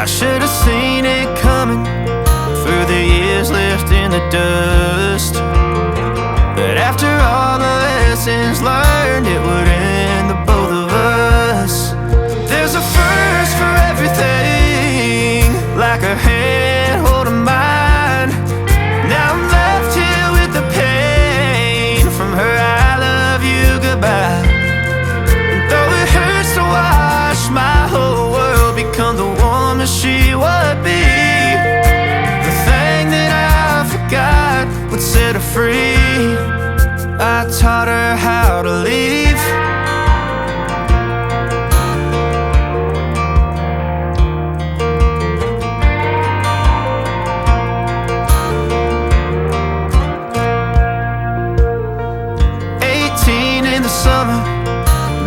I should have seen it coming through the years left in the dust. But after all the lessons learned, it would end the both of us. There's a first for everything, like a hand holding mine. Now I'm left here with the pain from her I love you goodbye. And though it hurts to watch my whole world become the woman she would be, the thing that I forgot would set her free. I taught her how to leave. In the summer,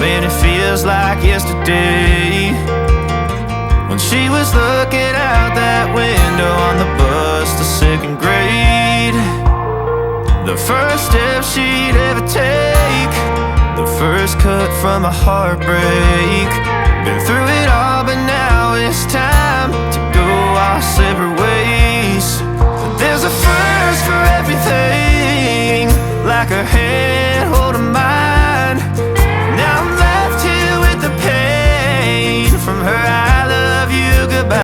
man, it feels like yesterday, when she was looking out that window on the bus to second grade. The first step she'd ever take, the first cut from a heartbreak. Been through it all, but now it's time to go our separate ways. There's a first for everything, like her hand